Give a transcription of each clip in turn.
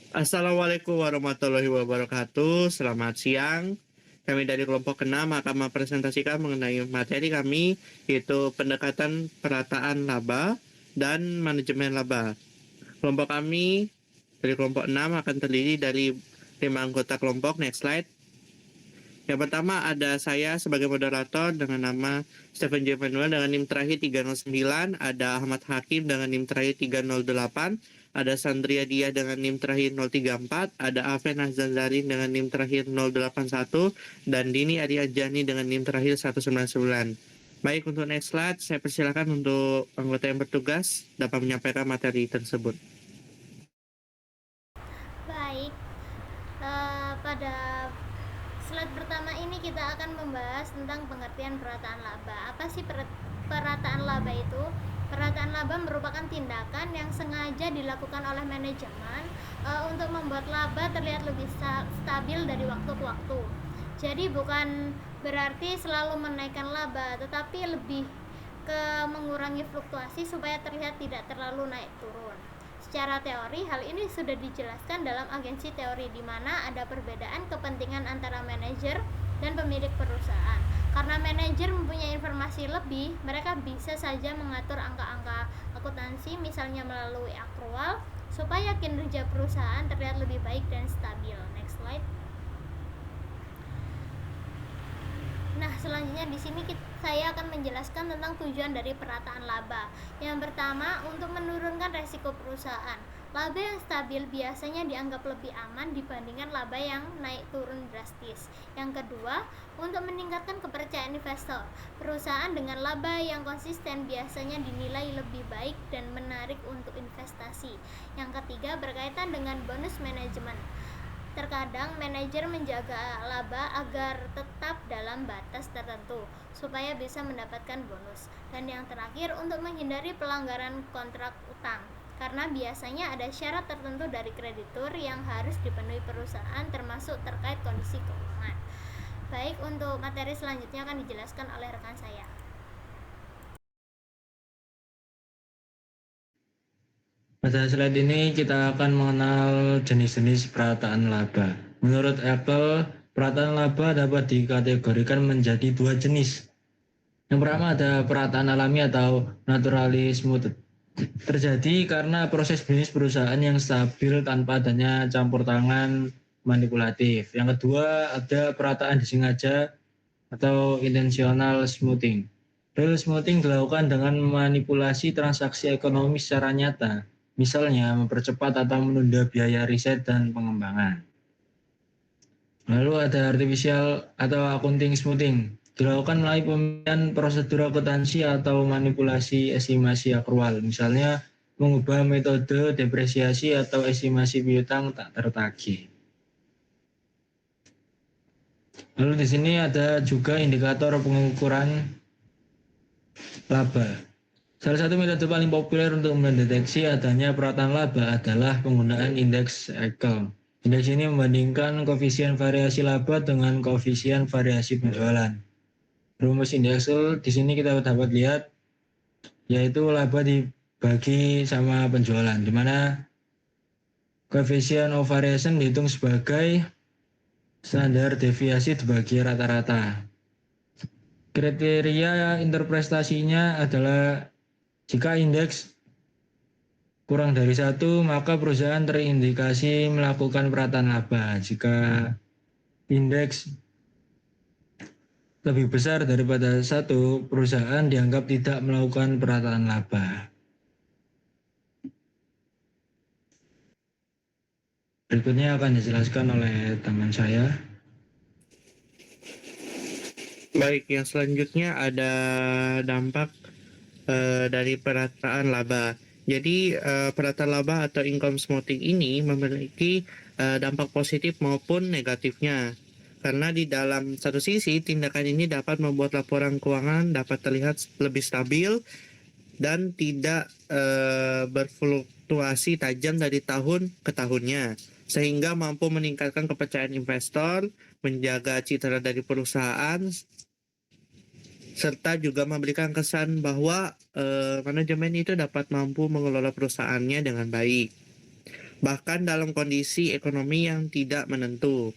Assalamualaikum warahmatullahi wabarakatuh. Selamat siang. Kami dari kelompok ke-6 akan mempresentasikan mengenai materi kami, yaitu pendekatan perataan laba dan manajemen laba. Kelompok kami dari kelompok 6 akan terdiri dari 5 anggota kelompok. Next slide. Yang pertama ada saya sebagai moderator dengan nama Stephen J. Manuel dengan NIM terakhir 309, ada Ahmad Hakim dengan NIM terakhir 308, ada Sandria Dia dengan NIM terakhir 034, ada Afen Azanzarin dengan NIM terakhir 081, dan Dini Ariajani dengan NIM terakhir 199. Baik, untuk next slide, saya persilakan untuk anggota yang bertugas dapat menyampaikan materi tersebut. Baik, pada slide pertama ini kita akan membahas tentang pengertian perataan laba. Apa sih perataan laba itu? Perataan laba merupakan tindakan yang sengaja dilakukan oleh manajemen untuk membuat laba terlihat lebih stabil dari waktu ke waktu. Jadi bukan berarti selalu menaikkan laba, tetapi lebih ke mengurangi fluktuasi supaya terlihat tidak terlalu naik turun. Secara teori, hal ini sudah dijelaskan dalam agensi teori di mana ada perbedaan kepentingan antara manajer dan pemilik perusahaan. Karena manajer mempunyai informasi lebih, mereka bisa saja mengatur angka-angka akuntansi misalnya melalui akrual supaya kinerja perusahaan terlihat lebih baik dan stabil. Next slide. Nah, selanjutnya di sini saya akan menjelaskan tentang tujuan dari perataan laba. Yang pertama, untuk menurunkan resiko perusahaan. Laba yang stabil biasanya dianggap lebih aman dibandingkan laba yang naik turun drastis. Yang kedua, untuk meningkatkan kepercayaan investor. Perusahaan dengan laba yang konsisten biasanya dinilai lebih baik dan menarik untuk investasi. Yang ketiga, berkaitan dengan bonus manajemen. Terkadang manajer menjaga laba agar tetap dalam batas tertentu supaya bisa mendapatkan bonus. Dan yang terakhir, untuk menghindari pelanggaran kontrak utang. Karena biasanya ada syarat tertentu dari kreditur yang harus dipenuhi perusahaan termasuk terkait kondisi keuangan. Baik, untuk materi selanjutnya akan dijelaskan oleh rekan saya. Pada slide ini kita akan mengenal jenis-jenis perataan laba. Menurut Apple, perataan laba dapat dikategorikan menjadi dua jenis. Yang pertama ada perataan alami atau naturally smooth. Terjadi karena proses bisnis perusahaan yang stabil tanpa adanya campur tangan manipulatif. Yang kedua ada perataan disengaja atau intentional smoothing. Real smoothing dilakukan dengan manipulasi transaksi ekonomi secara nyata, misalnya mempercepat atau menunda biaya riset dan pengembangan. Lalu ada artificial atau accounting smoothing, dilakukan melalui pemilihan prosedur akuntansi atau manipulasi estimasi akrual, misalnya mengubah metode depresiasi atau estimasi piutang tak tertagih. Lalu di sini ada juga indikator pengukuran laba. Salah satu metode paling populer untuk mendeteksi adanya perataan laba adalah penggunaan indeks Excel. Indeks ini membandingkan koefisien variasi laba dengan koefisien variasi penjualan. Rumus indeks Excel di sini kita dapat lihat yaitu laba dibagi sama penjualan, di mana koefisien of variation dihitung sebagai standar deviasi dibagi rata-rata. Kriteria interpretasinya adalah jika indeks kurang dari 1, maka perusahaan terindikasi melakukan perataan laba. Jika indeks lebih besar daripada 1, perusahaan dianggap tidak melakukan perataan laba. Berikutnya akan dijelaskan oleh teman saya. Baik, yang selanjutnya ada dampak dari perataan laba. Jadi perataan laba atau income smoothing ini memiliki dampak positif maupun negatifnya. Karena di dalam satu sisi tindakan ini dapat membuat laporan keuangan dapat terlihat lebih stabil dan tidak berfluktuasi tajam dari tahun ke tahunnya, sehingga mampu meningkatkan kepercayaan investor, menjaga citra dari perusahaan, serta juga memberikan kesan bahwa manajemen itu dapat mampu mengelola perusahaannya dengan baik. bahkan dalam kondisi ekonomi yang tidak menentu.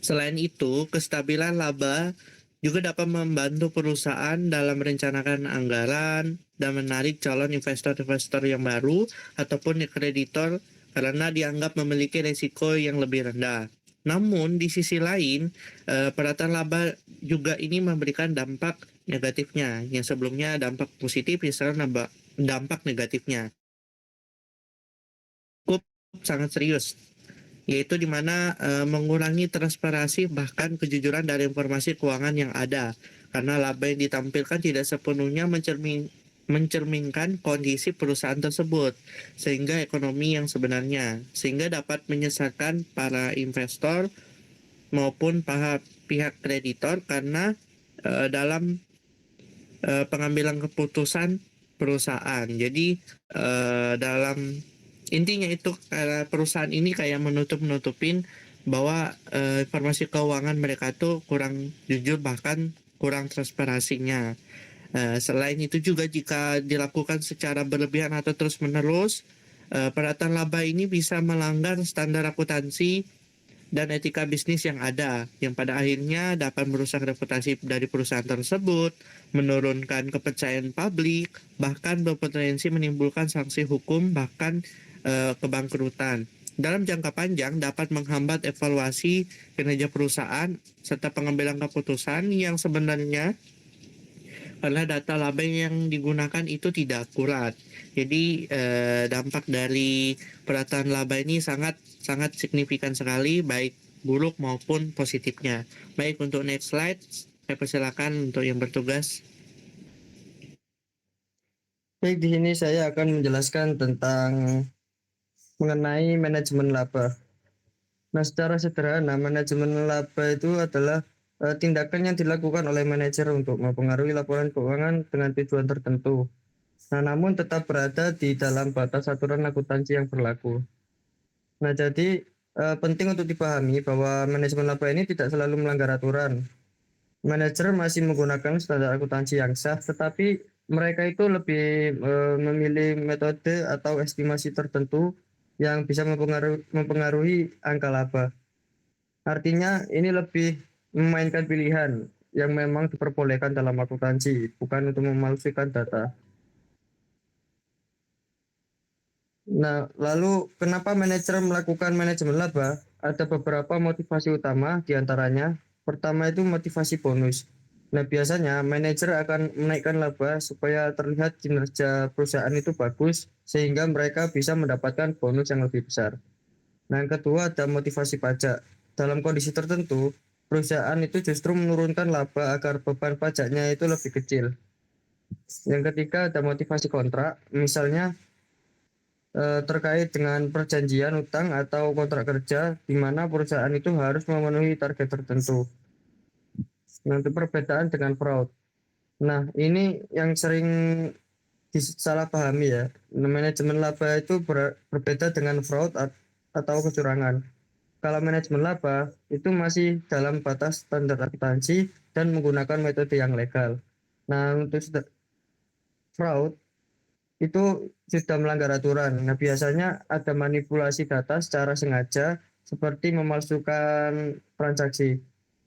Selain itu, kestabilan laba juga dapat membantu perusahaan dalam merencanakan anggaran dan menarik calon investor-investor yang baru ataupun kreditor karena dianggap memiliki risiko yang lebih rendah. Namun di sisi lain, perataan laba juga ini memberikan dampak negatifnya. Yang sebelumnya dampak positif, sekarang dampak negatifnya cukup sangat serius, yaitu di mana mengurangi transparansi bahkan kejujuran dari informasi keuangan yang ada, karena laba yang ditampilkan tidak sepenuhnya mencerminkan kondisi perusahaan tersebut, sehingga ekonomi yang sebenarnya, sehingga dapat menyesatkan para investor maupun pihak kreditor karena dalam pengambilan keputusan perusahaan. Jadi dalam intinya itu karena perusahaan ini kayak menutup-nutupin bahwa informasi keuangan mereka tuh kurang jujur bahkan kurang transparansinya. Selain itu juga jika dilakukan secara berlebihan atau terus-menerus, perataan laba ini bisa melanggar standar akuntansi dan etika bisnis yang ada, yang pada akhirnya dapat merusak reputasi dari perusahaan tersebut, menurunkan kepercayaan publik, bahkan berpotensi menimbulkan sanksi hukum bahkan kebangkrutan. Dalam jangka panjang dapat menghambat evaluasi kinerja perusahaan serta pengambilan keputusan yang sebenarnya karena data laba yang digunakan itu tidak akurat. Jadi dampak dari perataan laba ini sangat signifikan sekali, baik buruk maupun positifnya. Baik, untuk next slide, saya persilakan untuk yang bertugas. Baik, di sini saya akan menjelaskan tentang mengenai manajemen laba. Nah, secara sederhana, manajemen laba itu adalah tindakan yang dilakukan oleh manajer untuk mempengaruhi laporan keuangan dengan tujuan tertentu. Nah, namun tetap berada di dalam batas aturan akuntansi yang berlaku. Nah, jadi penting untuk dipahami bahwa manajemen laba ini tidak selalu melanggar aturan. Manajer masih menggunakan standar akuntansi yang sah, tetapi mereka itu lebih memilih metode atau estimasi tertentu yang bisa mempengaruhi angka laba. Artinya ini lebih memainkan pilihan yang memang diperbolehkan dalam akuntansi, bukan untuk memalsukan data. Nah, lalu kenapa manajer melakukan manajemen laba? Ada beberapa motivasi utama diantaranya. Pertama itu motivasi bonus. Nah, biasanya manajer akan menaikkan laba supaya terlihat kinerja perusahaan itu bagus sehingga mereka bisa mendapatkan bonus yang lebih besar. Nah, yang kedua ada motivasi pajak. Dalam kondisi tertentu, perusahaan itu justru menurunkan laba agar beban pajaknya itu lebih kecil. Yang ketiga ada motivasi kontrak, misalnya terkait dengan perjanjian utang atau kontrak kerja di mana perusahaan itu harus memenuhi target tertentu. Nah, itu perbedaan dengan fraud. Nah, ini yang sering disalahpahami ya. Manajemen laba itu berbeda dengan fraud atau kecurangan. Kalau manajemen laba itu masih dalam batas standar akuntansi dan menggunakan metode yang legal. Nah, untuk fraud itu sudah melanggar aturan. Nah, biasanya ada manipulasi data secara sengaja seperti memalsukan transaksi.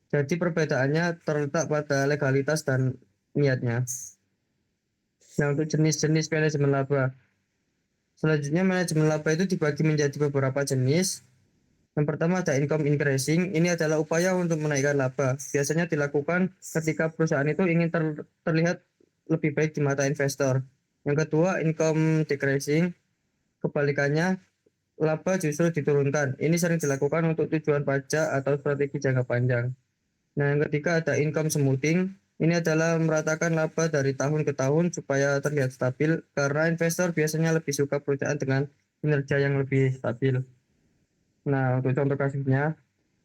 Jadi perbedaannya terletak pada legalitas dan niatnya. Nah, untuk jenis-jenis manajemen laba. Selanjutnya manajemen laba itu dibagi menjadi beberapa jenis. Yang pertama ada income increasing. Ini adalah upaya untuk menaikkan laba. Biasanya dilakukan ketika perusahaan itu ingin terlihat lebih baik di mata investor. Yang kedua income decreasing. Kebalikannya, laba justru diturunkan. Ini sering dilakukan untuk tujuan pajak atau strategi jangka panjang. Nah, yang ketiga ada income smoothing. Ini adalah meratakan laba dari tahun ke tahun supaya terlihat stabil karena investor biasanya lebih suka perusahaan dengan kinerja yang lebih stabil. Nah, untuk contoh kasusnya,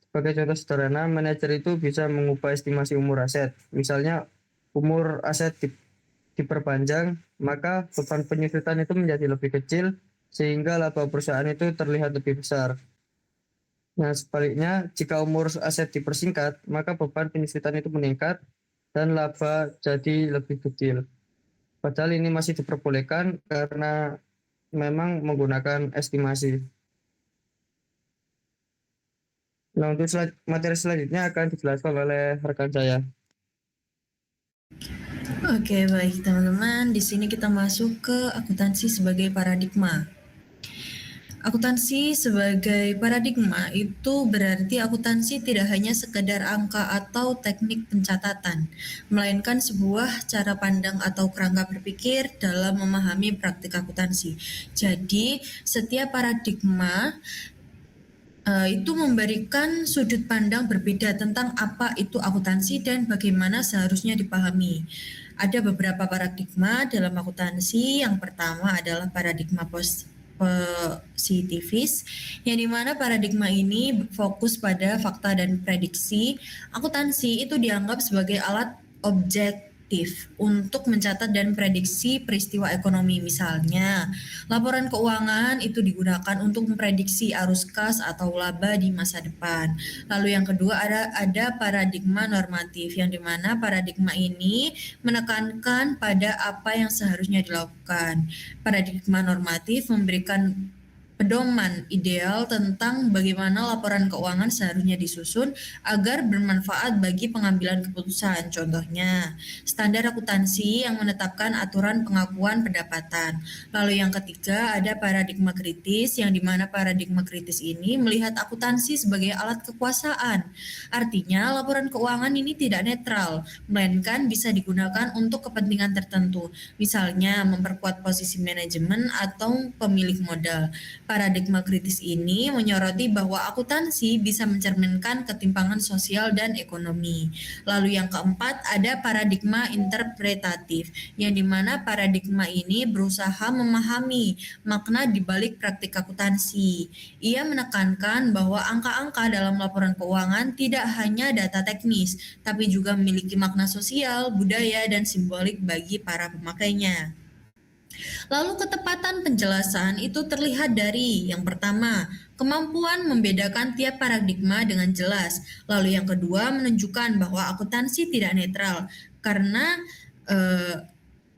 sebagai contoh sederhana, manajer itu bisa mengubah estimasi umur aset. Misalnya, umur aset diperpanjang, maka beban penyusutan itu menjadi lebih kecil sehingga laba perusahaan itu terlihat lebih besar. Nah, sebaliknya, jika umur aset dipersingkat, maka beban penyusutan itu meningkat dan laba jadi lebih kecil. Padahal ini masih diperbolehkan karena memang menggunakan estimasi. Nah, untuk materi selanjutnya akan dijelaskan oleh rekan saya. Oke, baik teman-teman. Di sini kita masuk ke akuntansi sebagai paradigma. Akuntansi sebagai paradigma itu berarti akuntansi tidak hanya sekedar angka atau teknik pencatatan, melainkan sebuah cara pandang atau kerangka berpikir dalam memahami praktik akuntansi. Jadi, setiap paradigma itu memberikan sudut pandang berbeda tentang apa itu akuntansi dan bagaimana seharusnya dipahami. Ada beberapa paradigma dalam akuntansi. Yang pertama adalah paradigma positivis, yang dimana paradigma ini fokus pada fakta dan prediksi. Akuntansi itu dianggap sebagai alat objektif untuk mencatat dan prediksi peristiwa ekonomi. Misalnya, laporan keuangan itu digunakan untuk memprediksi arus kas atau laba di masa depan. Lalu yang kedua ada paradigma normatif, yang dimana paradigma ini menekankan pada apa yang seharusnya dilakukan. Paradigma normatif memberikan pedoman ideal tentang bagaimana laporan keuangan seharusnya disusun agar bermanfaat bagi pengambilan keputusan. Contohnya, standar akuntansi yang menetapkan aturan pengakuan pendapatan. Lalu yang ketiga ada paradigma kritis, yang dimana paradigma kritis ini melihat akuntansi sebagai alat kekuasaan. Artinya, laporan keuangan ini tidak netral, melainkan bisa digunakan untuk kepentingan tertentu. Misalnya, memperkuat posisi manajemen atau pemilik modal. Paradigma kritis ini menyoroti bahwa akuntansi bisa mencerminkan ketimpangan sosial dan ekonomi. Lalu yang keempat ada paradigma interpretatif, yang dimana paradigma ini berusaha memahami makna di balik praktik akuntansi. Ia menekankan bahwa angka-angka dalam laporan keuangan tidak hanya data teknis, tapi juga memiliki makna sosial, budaya, dan simbolik bagi para pemakainya. Lalu ketepatan penjelasan itu terlihat dari yang pertama, kemampuan membedakan tiap paradigma dengan jelas. Lalu yang kedua, menunjukkan bahwa akuntansi tidak netral karena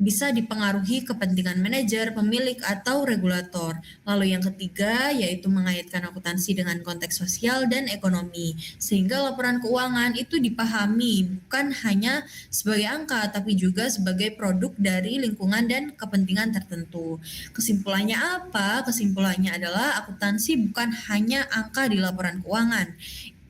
bisa dipengaruhi kepentingan manajer, pemilik, atau regulator. Lalu yang ketiga yaitu mengaitkan akuntansi dengan konteks sosial dan ekonomi, sehingga laporan keuangan itu dipahami bukan hanya sebagai angka, tapi juga sebagai produk dari lingkungan dan kepentingan tertentu. Kesimpulannya apa? Kesimpulannya adalah akuntansi bukan hanya angka di laporan keuangan.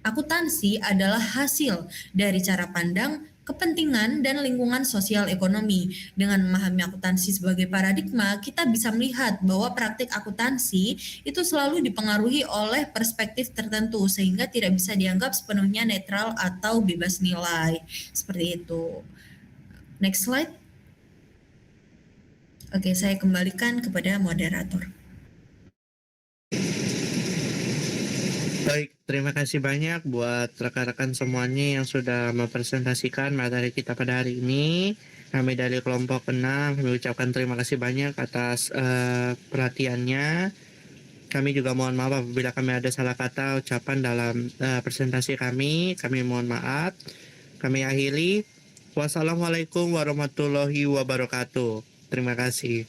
Akuntansi adalah hasil dari cara pandang, kepentingan, dan lingkungan sosial ekonomi. Dengan memahami akuntansi sebagai paradigma, kita bisa melihat bahwa praktik akuntansi itu selalu dipengaruhi oleh perspektif tertentu, sehingga tidak bisa dianggap sepenuhnya netral atau bebas nilai. Seperti itu. Next slide. Oke, saya kembalikan kepada moderator. Baik, terima kasih banyak buat rekan-rekan semuanya yang sudah mempresentasikan materi kita pada hari ini. Kami dari kelompok 6 kami ucapkan terima kasih banyak atas perhatiannya. Kami juga mohon maaf apabila kami ada salah kata ucapan dalam presentasi kami. Kami mohon maaf. Kami akhiri. Wassalamualaikum warahmatullahi wabarakatuh. Terima kasih.